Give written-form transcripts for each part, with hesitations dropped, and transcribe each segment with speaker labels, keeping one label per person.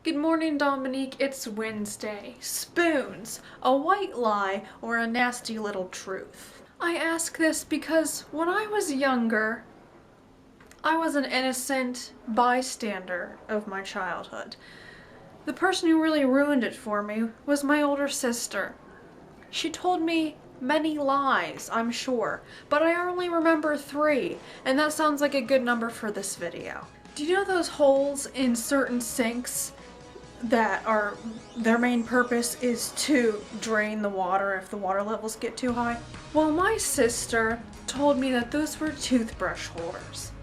Speaker 1: Good morning, Dominique. It's Wednesday. Spoons, a white lie or a nasty little truth? I ask this because when I was younger, I was an innocent bystander of my childhood. The person who really ruined it for me was my older sister. She told me many lies, I'm sure, but I only remember 3, and that sounds like a good number for this video. Do you know those holes in certain sinks that are, their main purpose is to drain the water if the water levels get too high? Well, my sister told me that those were toothbrush holders.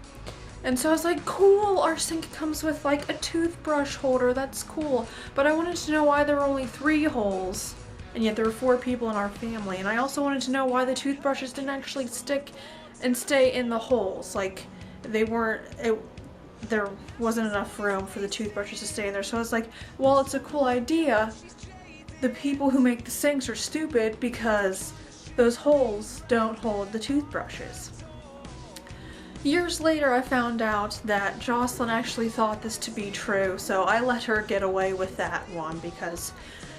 Speaker 1: And so I was like, cool, our sink comes with like a toothbrush holder, that's cool. But I wanted to know why there were only 3 holes, and yet there were 4 people in our family. And I also wanted to know why the toothbrushes didn't actually stick and stay in the holes. Like, they weren't, there wasn't enough room for the toothbrushes to stay in there. So I was like, well, it's a cool idea. The people who make the sinks are stupid because those holes don't hold the toothbrushes. Years later, I found out that Jocelyn actually thought this to be true, so I let her get away with that one because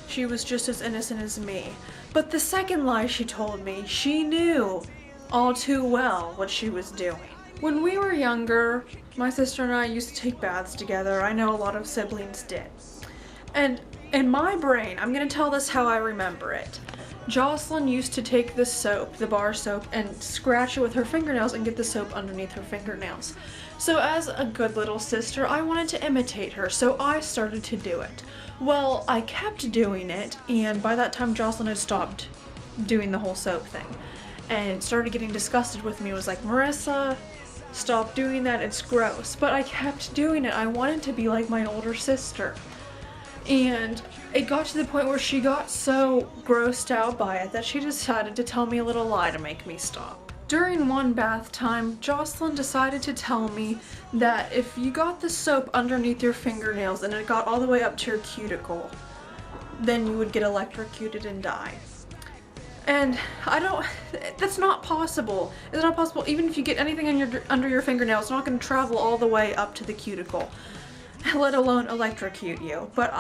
Speaker 1: she was just as innocent as me. But the second lie she told me, she knew all too well what she was doing. When we were younger, my sister and I used to take baths together. I know a lot of siblings did. And in my brain, I'm gonna tell this how I remember it. Jocelyn used to take the soap, the bar soap, and scratch it with her fingernails and get the soap underneath her fingernails. So as a good little sister, I wanted to imitate her, so I started to do it. Well, I kept doing it, and by that time Jocelyn had stopped doing the whole soap thing and started getting disgusted with me. It was like, Marissa, stop doing that, it's gross. But I kept doing it. I wanted to be like my older sister. And it got to the point where she got so grossed out by it that she decided to tell me a little lie to make me stop. During one bath time, Jocelyn decided to tell me that if you got the soap underneath your fingernails and it got all the way up to your cuticle, then you would get electrocuted and die. And that's not possible. It's not possible. Even if you get anything under your fingernail, it's not going to travel all the way up to the cuticle, let alone electrocute you. But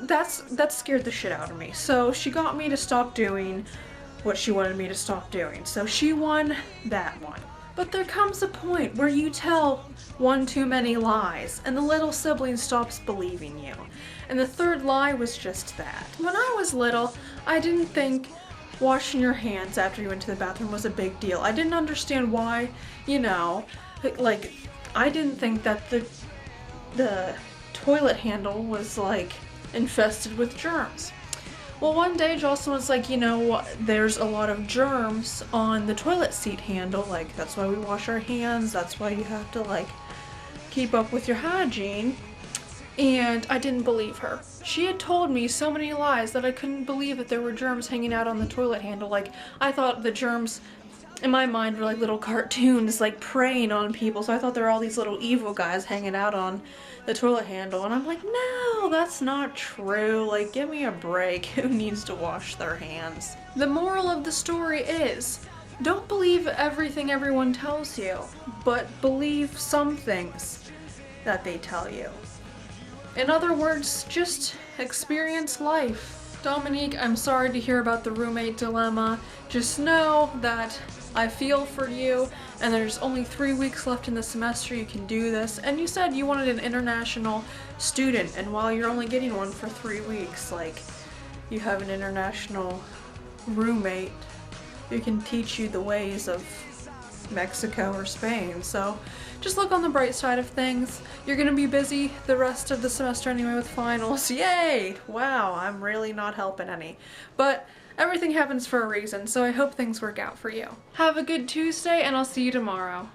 Speaker 1: that scared the shit out of me. So she got me to stop doing what she wanted me to stop doing. So she won that one. But there comes a point where you tell one too many lies and the little sibling stops believing you. And the 3rd lie was just that. When I was little, I didn't think washing your hands after you went to the bathroom was a big deal. I didn't understand why, like, I didn't think that the toilet handle was like infested with germs. Well, one day Jocelyn was like, you know what, there's a lot of germs on the toilet seat handle, like that's why we wash our hands, that's why you have to like keep up with your hygiene. And I didn't believe her. She had told me so many lies that I couldn't believe that there were germs hanging out on the toilet handle. Like, I thought the germs in my mind were like little cartoons, like preying on people. So I thought there were all these little evil guys hanging out on the toilet handle. And I'm like, no, that's not true. Like, give me a break. Who needs to wash their hands? The moral of the story is, don't believe everything everyone tells you, but believe some things that they tell you. In other words, just experience life. Dominique, I'm sorry to hear about the roommate dilemma. Just know that I feel for you, and there's only 3 weeks left in the semester. You can do this. And you said you wanted an international student, and while you're only getting one for 3 weeks, like, you have an international roommate who can teach you the ways of Mexico or Spain. So just look on the bright side of things. You're gonna be busy the rest of the semester anyway with finals. Yay! Wow, I'm really not helping any. But everything happens for a reason, so I hope things work out for you. Have a good Tuesday, and I'll see you tomorrow.